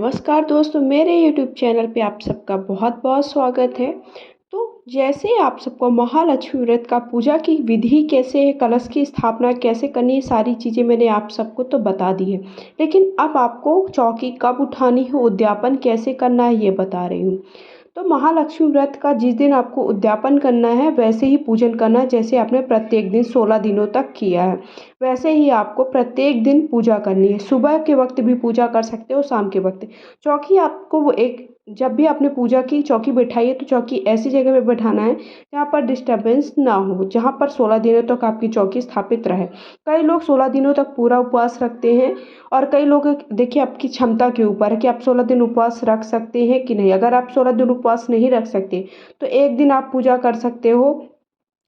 नमस्कार दोस्तों, मेरे यूट्यूब चैनल पे आप सबका बहुत बहुत स्वागत है। तो जैसे आप सबको महालक्ष्मी व्रत का पूजा की विधि कैसे है, कलश की स्थापना कैसे करनी है, सारी चीज़ें मैंने आप सबको तो बता दी है। लेकिन अब आपको चौकी कब उठानी है, उद्यापन कैसे करना है, ये बता रही हूँ। तो महालक्ष्मी व्रत का जिस दिन आपको उद्यापन करना है वैसे ही पूजन करना है, जैसे आपने प्रत्येक दिन 16 दिनों तक किया है वैसे ही आपको प्रत्येक दिन पूजा करनी है। सुबह के वक्त भी पूजा कर सकते हो, शाम के वक्त। चौकी आपको वो एक जब भी आपने पूजा की चौकी बैठाइए तो चौकी ऐसी जगह पे बैठाना है जहाँ पर डिस्टर्बेंस ना हो, जहाँ पर 16 दिनों तक आपकी चौकी स्थापित रहे। कई लोग 16 दिनों तक पूरा उपवास रखते हैं और कई लोग, देखिए आपकी क्षमता के ऊपर है कि आप 16 दिन उपवास रख सकते हैं कि नहीं। अगर आप 16 दिन उपवास नहीं रख सकते तो एक दिन आप पूजा कर सकते हो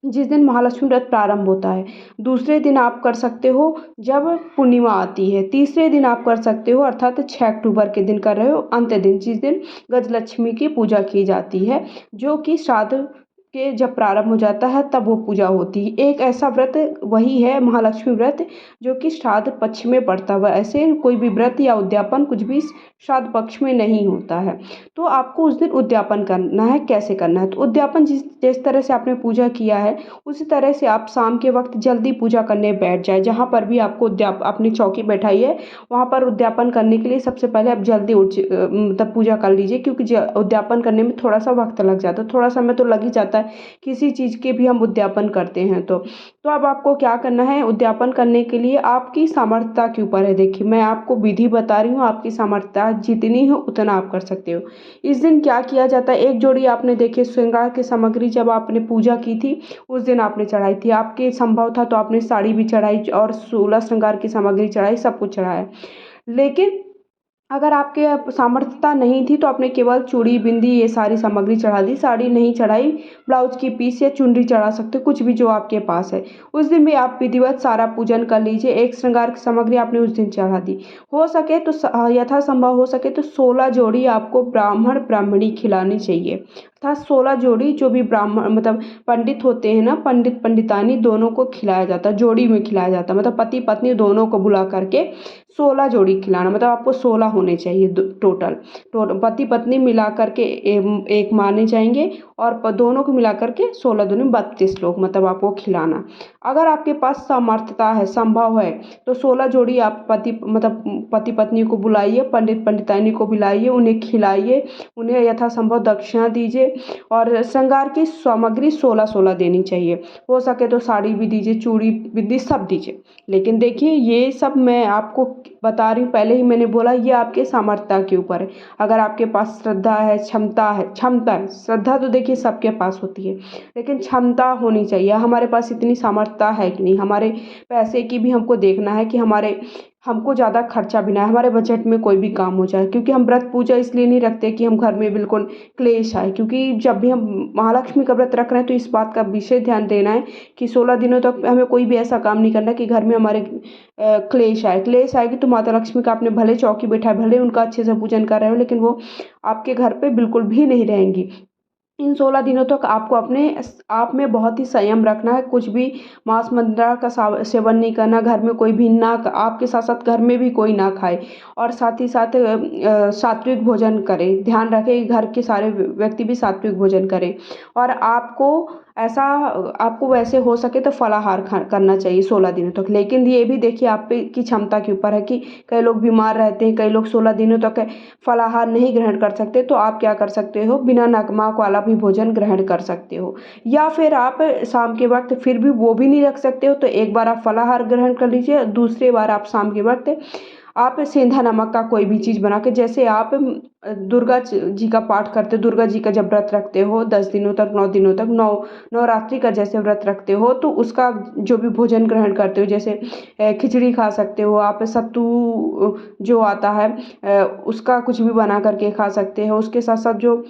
जिस दिन महालक्ष्मी व्रत प्रारंभ होता है। दूसरे दिन आप कर सकते हो जब पूर्णिमा आती है। तीसरे दिन आप कर सकते हो अर्थात 6 अक्टूबर के दिन कर रहे हो, अंत दिन जिस दिन गजलक्ष्मी की पूजा की जाती है, जो कि श्राद्ध के जब प्रारंभ हो जाता है तब वो पूजा होती है। एक ऐसा व्रत वही है महालक्ष्मी व्रत जो कि श्राद्ध पक्ष में पड़ता है। ऐसे कोई भी व्रत या उद्यापन कुछ भी श्राद्ध पक्ष में नहीं होता है। तो आपको उस दिन उद्यापन करना है। कैसे करना है, तो उद्यापन जिस तरह से आपने पूजा किया है उसी तरह से आप शाम के वक्त जल्दी पूजा करने बैठ जाए। जहाँ पर भी आपको अपनी चौकी बैठाई है वहाँ पर उद्यापन करने के लिए सबसे पहले आप जल्दी मतलब पूजा कर लीजिए, क्योंकि उद्यापन करने में थोड़ा सा वक्त लग जाता है, थोड़ा समय तो लग ही जाता है किसी चीज़ के भी हम उद्यापन करते हैं। तो अब आपको क्या करना है, उद्यापन करने के लिए आपकी सामर्थ्यता के ऊपर है। देखिए मैं आपको विधि बता रही हूँ, आपकी सामर्थ्यता जितनी हो उतना आप कर सकते हो। इस दिन क्या किया जाता है, एक जोड़ी आपने देखिए श्रृंगार की सामग्री जब आपने पूजा की थी उस दिन आपने चढ़ाई थी। आपके संभव था तो आपने साड़ी भी चढ़ाई और 16 श्रृंगार की सामग्री चढ़ाई, सब कुछ चढ़ाया। लेकिन अगर आपके सामर्थ्यता नहीं थी तो आपने केवल चूड़ी बिंदी ये सारी सामग्री चढ़ा दी, साड़ी नहीं चढ़ाई, ब्लाउज की पीस या चुनरी चढ़ा सकते हो, कुछ भी जो आपके पास है। उस दिन भी आप विधिवत सारा पूजन कर लीजिए। एक श्रृंगार की सामग्री आपने उस दिन चढ़ा दी। हो सके तो यथासंभव हो सके तो 16 जोड़ी आपको ब्राह्मण ब्राह्मणी खिलानी चाहिए। अर्थात 16 जोड़ी जो भी ब्राह्मण मतलब पंडित होते हैं ना, पंडित पंडितानी दोनों को खिलाया जाता है, जोड़ी में खिलाया जाता है। मतलब पति पत्नी दोनों को बुला करके 16 जोड़ी खिलाना, मतलब आपको 16 होने चाहिए टोटल। पति पत्नी मिला करके एक माने जाएंगे और दोनों को मिला करके 16 दूनी 32 लोग मतलब आपको खिलाना। अगर आपके पास सामर्थ्यता है, संभव है, तो 16 जोड़ी आप पति पत्नी को बुलाइए, पंडित पंडितानी को बुलाइए, उन्हें खिलाइए, उन्हें यथासंभव दक्षिणा दीजिए। और श्रृंगार की सामग्री 16-16 देनी चाहिए। हो सके तो साड़ी भी दीजिए, चूड़ी बिंदी सब दीजिए। लेकिन देखिए ये सब मैं आपको बता रही हूँ, पहले ही मैंने बोला ये आपके सामर्थ्यता के ऊपर है। अगर आपके पास श्रद्धा है, क्षमता है, श्रद्धा तो देखिए सबके पास होती है, लेकिन क्षमता होनी चाहिए। हमारे पास इतनी सामर्थ्यता है कि नहीं, हमारे पैसे की भी हमको देखना है कि हमको ज़्यादा खर्चा भी ना है, हमारे बजट में कोई भी काम हो जाए। क्योंकि हम व्रत पूजा इसलिए नहीं रखते कि हम घर में बिल्कुल क्लेश आए, क्योंकि जब भी हम महालक्ष्मी का व्रत रख रहे हैं तो इस बात का विशेष ध्यान देना है कि 16 दिनों तक हमें कोई भी ऐसा काम नहीं करना कि घर में हमारे क्लेश आएगी तो माता लक्ष्मी का आपने भले चौकी बैठाए, भले उनका अच्छे से पूजन कर रहे हो, लेकिन वो आपके घर पे बिल्कुल भी नहीं रहेंगी। इन 16 दिनों तक आपको अपने आप में बहुत ही संयम रखना है। कुछ भी मांस मदिरा का सेवन नहीं करना, घर में कोई भी ना, आपके साथ साथ घर में भी कोई ना खाए, और साथ ही साथ सात्विक भोजन करें। ध्यान रखें घर के सारे व्यक्ति भी सात्विक भोजन करें। और आपको वैसे हो सके तो फलाहार करना चाहिए 16 दिनों तक। लेकिन ये भी देखिए आप की क्षमता के ऊपर है कि कई लोग बीमार रहते हैं, कई लोग 16 दिनों तक फलाहार नहीं ग्रहण कर सकते, तो आप क्या कर सकते हो, बिना नमक वाला भी भोजन ग्रहण कर सकते हो। या फिर आप शाम के वक्त फिर भी वो भी नहीं रख सकते हो तो एक बार आप फलाहार ग्रहण कर लीजिए, दूसरे बार आप शाम के वक्त आप सेंधा नमक का कोई भी चीज़ बना के, जैसे आप दुर्गा जी का पाठ करते हो, दुर्गा जी का जब व्रत रखते हो 10 दिनों तक, 9 दिनों तक, नवरात्रि का जैसे व्रत रखते हो तो उसका जो भी भोजन ग्रहण करते हो, जैसे खिचड़ी खा सकते हो आप, सत्तू जो आता है उसका कुछ भी बना करके खा सकते हो। उसके साथ साथ जो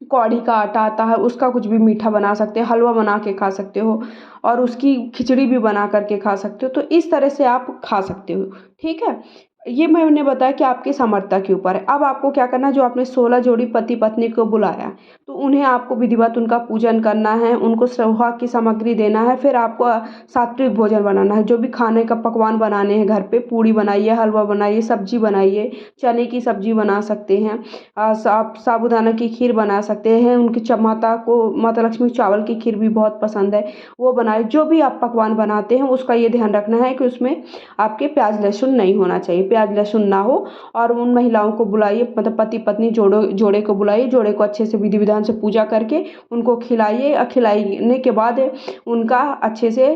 कौड़ी का आटा आता है उसका कुछ भी मीठा बना सकते हो, हलवा बना के खा सकते हो, और उसकी खिचड़ी भी बना करके खा सकते हो। तो इस तरह से आप खा सकते हो, ठीक है। ये मैंने बताया कि आपकी समर्थता के ऊपर है। अब आपको क्या करना है, जो आपने 16 जोड़ी पति पत्नी को बुलाया, तो उन्हें आपको विधिवत उनका पूजन करना है, उनको सुहाग की सामग्री देना है। फिर आपको सात्विक भोजन बनाना है, जो भी खाने का पकवान बनाने हैं घर पे, पूड़ी बनाइए, हलवा बनाइए, सब्जी बनाइए, चने की सब्जी बना सकते हैं, आप साबूदाना की खीर बना सकते हैं। उनकी माता को, माता लक्ष्मी चावल की खीर भी बहुत पसंद है, वो बनाए। जो भी आप पकवान बनाते हैं उसका ये ध्यान रखना है कि उसमें आपके प्याज लहसुन नहीं होना चाहिए, प्याज लहसुन ना हो। और उन महिलाओं को बुलाइए, मतलब पति पत्नी जोड़े को बुलाइए, जोड़े को अच्छे से विधि विधान से पूजा करके उनको खिलाइए। और खिलाने के बाद उनका अच्छे से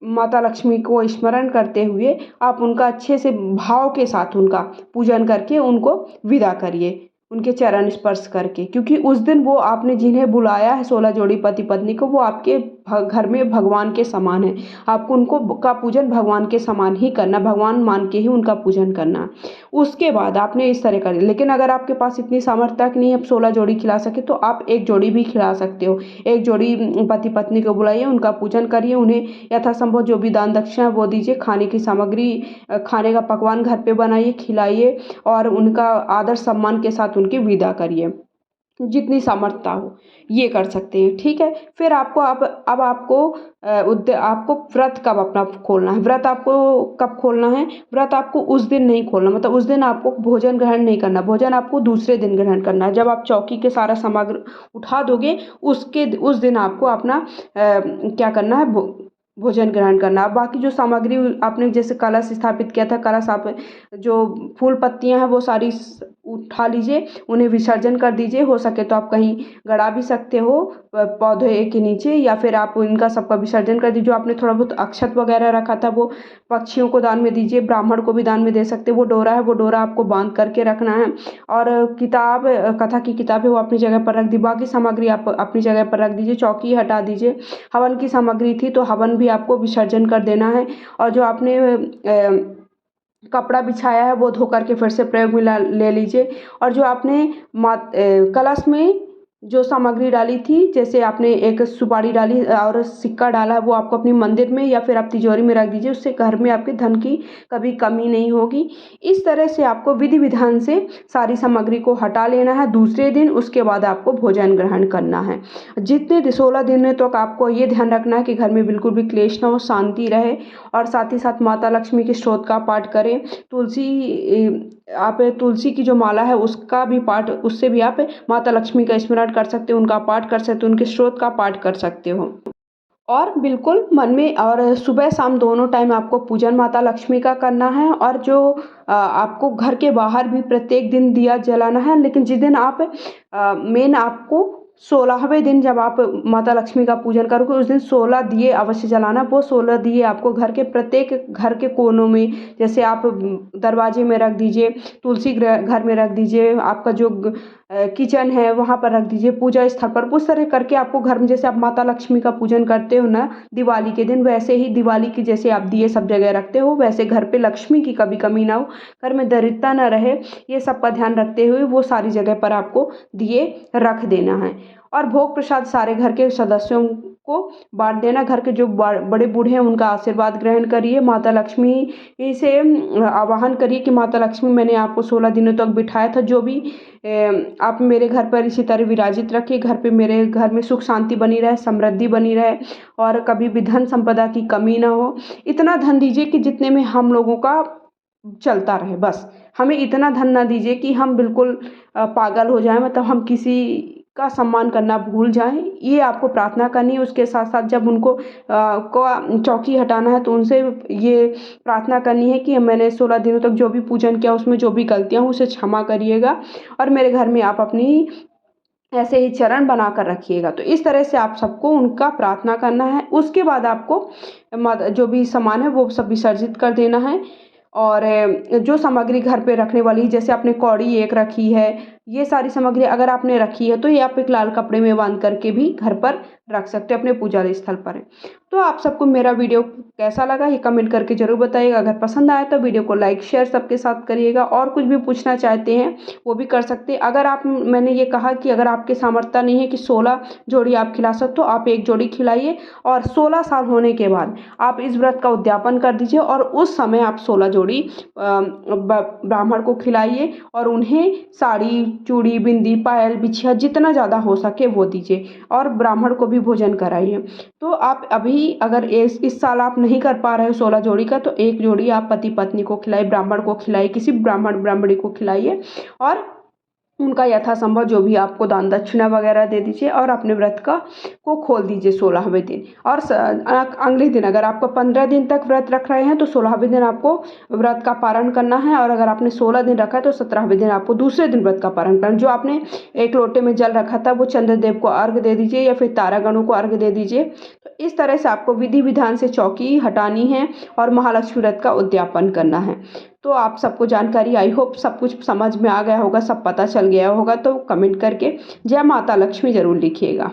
माता लक्ष्मी को स्मरण करते हुए आप उनका अच्छे से भाव के साथ उनका पूजन करके उनको विदा करिए, उनके चरण स्पर्श करके। क्योंकि उस दिन वो आपने जिन्हें बुलाया है, 16 जोड़ी पति पत्नी को, वो आपके घर में भगवान के समान है। आपको उनको का पूजन भगवान के समान ही करना, भगवान मान के ही उनका पूजन करना। उसके बाद आपने इस तरह कर, लेकिन अगर आपके पास इतनी सामर्थ्य नहीं है, आप 16 जोड़ी खिला सके, तो आप एक जोड़ी भी खिला सकते हो। एक जोड़ी पति पत्नी को बुलाइए, उनका पूजन करिए, उन्हें यथासंभव जो भी दान दक्षिणा वो दीजिए, खाने की सामग्री, खाने का पकवान घर पे बनाइए, खिलाइए और उनका आदर सम्मान के साथ उनकी विदा करिए। जितनी सामर्थ्य हो ये कर सकते हैं, ठीक है। फिर आपको अब आपको आपको व्रत कब अपना खोलना है, व्रत आपको कब खोलना है, व्रत आपको उस दिन नहीं खोलना, मतलब उस दिन आपको भोजन ग्रहण नहीं करना, भोजन आपको दूसरे दिन ग्रहण करना है। जब आप चौकी के सारा सामग्री उठा दोगे, उस दिन आपको अपना क्या करना है, भोजन ग्रहण करना। अब बाकी जो सामग्री आपने जैसे कलश स्थापित किया था, कलश आप जो फूल पत्तियां हैं वो सारी उठा लीजिए, उन्हें विसर्जन कर दीजिए। हो सके तो आप कहीं गड़ा भी सकते हो पौधे के नीचे, या फिर आप इनका सबका विसर्जन कर दीजिए। जो आपने थोड़ा बहुत अक्षत वगैरह रखा था वो पक्षियों को दान में दीजिए, ब्राह्मण को भी दान में दे सकते हो। वो डोरा है, वो डोरा आपको बांध करके रखना है। और किताब, कथा की किताब है वो अपनी जगह पर रख दी, बाकी सामग्री आप अपनी जगह पर रख दीजिए, चौकी हटा दीजिए। हवन की सामग्री थी तो हवन भी आपको विसर्जन कर देना है। और जो आपने कपड़ा बिछाया है वो धो करके फिर से प्रयोग में ले लीजिए। और जो आपने कलश में जो सामग्री डाली थी, जैसे आपने एक सुपारी डाली और सिक्का डाला, वो आपको अपनी मंदिर में या फिर आप तिजोरी में रख दीजिए। उससे घर में आपके धन की कभी कमी नहीं होगी। इस तरह से आपको विधि विधान से सारी सामग्री को हटा लेना है दूसरे दिन। उसके बाद आपको भोजन ग्रहण करना है। जितने 16 दिनों तक आपको ये ध्यान रखना है कि घर में बिल्कुल भी क्लेश ना हो, शांति रहे। और साथ ही साथ माता लक्ष्मी के स्तोत्र का पाठ करें। आप तुलसी की जो माला है उसका भी पाठ, उससे भी आप माता लक्ष्मी का स्मरण कर सकते हो, उनका पाठ कर सकते हो, उनके स्तोत्र का पाठ कर सकते हो। और बिल्कुल मन में, और सुबह शाम दोनों टाइम आपको पूजन माता लक्ष्मी का करना है। और जो आपको घर के बाहर भी प्रत्येक दिन दिया जलाना है। लेकिन जिस दिन आप मेन आपको 16वें दिन जब आप माता लक्ष्मी का पूजन करोगे, उस दिन 16 दिए अवश्य जलाना। वो 16 दिए आपको घर के प्रत्येक घर के कोनों में, जैसे आप दरवाजे में रख दीजिए, तुलसी घर में रख दीजिए, आपका जो किचन है वहाँ पर रख दीजिए, पूजा स्थल पर। उस तरह करके आपको घर में, जैसे आप माता लक्ष्मी का पूजन करते हो ना दिवाली के दिन, वैसे ही दिवाली की जैसे आप दिए सब जगह रखते हो, वैसे घर पे लक्ष्मी की कभी कमी ना हो, घर में दरिद्रता ना रहे, ये सब का ध्यान रखते हुए वो सारी जगह पर आपको दिए रख देना है। और भोग प्रसाद सारे घर के सदस्यों को बांट देना। घर के जो बड़े बूढ़े हैं उनका आशीर्वाद ग्रहण करिए। माता लक्ष्मी से आवाहन करिए कि माता लक्ष्मी, मैंने आपको 16 दिनों तक बिठाया था, जो भी आप मेरे घर पर इसी तरह विराजित रखिए। घर पे, मेरे घर में सुख शांति बनी रहे, समृद्धि बनी रहे, और कभी भी धन संपदा की कमी ना हो। इतना धन दीजिए कि जितने में हम लोगों का चलता रहे, बस हमें इतना धन ना दीजिए कि हम बिल्कुल पागल हो जाएं, मतलब हम किसी का सम्मान करना भूल जाएं। ये आपको प्रार्थना करनी है। उसके साथ साथ जब उनको को चौकी हटाना है तो उनसे ये प्रार्थना करनी है कि मैंने 16 दिनों तक जो भी पूजन किया उसमें जो भी गलतियां हुई उसे क्षमा करिएगा, और मेरे घर में आप अपनी ऐसे ही चरण बना कर रखिएगा। तो इस तरह से आप सबको उनका प्रार्थना करना है। उसके बाद आपको जो भी सामान है वो सब विसर्जित कर देना है। और जो सामग्री घर पे रखने वाली, जैसे आपने कौड़ी एक रखी है, ये सारी सामग्री अगर आपने रखी है तो ये आप एक लाल कपड़े में बांध करके भी घर पर रख सकते हो, अपने पूजा स्थल पर। तो आप सबको मेरा वीडियो कैसा लगा ये कमेंट करके ज़रूर बताइएगा। अगर पसंद आया तो वीडियो को लाइक शेयर सबके साथ करिएगा, और कुछ भी पूछना चाहते हैं वो भी कर सकते हैं। अगर आप, मैंने ये कहा कि अगर आपके सामर्थ्य नहीं है कि 16 जोड़ी आप खिला सकते हो, आप 1 जोड़ी खिलाइए, और 16 साल होने के बाद आप इस व्रत का उद्यापन कर दीजिए, और उस समय आप 16 जोड़ी ब्राह्मण को खिलाइए, और उन्हें साड़ी, चूड़ी, बिंदी, पायल, बिछिया जितना ज़्यादा हो सके वो दीजिए, और ब्राह्मण को भी भोजन कराइए। तो आप अभी अगर इस साल आप नहीं कर पा रहे हो 16 जोड़ी का, तो 1 जोड़ी आप पति पत्नी को खिलाइए, ब्राह्मण को खिलाइए, किसी ब्राह्मण ब्राह्मणी को खिलाइए, और उनका यथासंभव जो भी आपको दान दक्षिणा वगैरह दे दीजिए, और अपने व्रत को खोल दीजिए 16वें दिन। और अगले दिन अगर आपको 15 दिन तक व्रत रख रहे हैं तो 16वें दिन आपको व्रत का पारण करना है, और अगर आपने 16 दिन रखा है तो 17वें दिन आपको दूसरे दिन व्रत का पारण करना। जो आपने 1 लोटे में जल रखा था वो चंद्रदेव को अर्घ दे दीजिए, या फिर तारागणों को अर्घ दे दीजिए। तो इस तरह से आपको विधि विधान से चौकी हटानी है और महालक्ष्मी व्रत का उद्यापन करना है। तो आप सबको जानकारी, आई होप सब कुछ समझ में आ गया होगा, सब पता चल गया होगा। तो कमेंट करके जय माता लक्ष्मी ज़रूर लिखिएगा।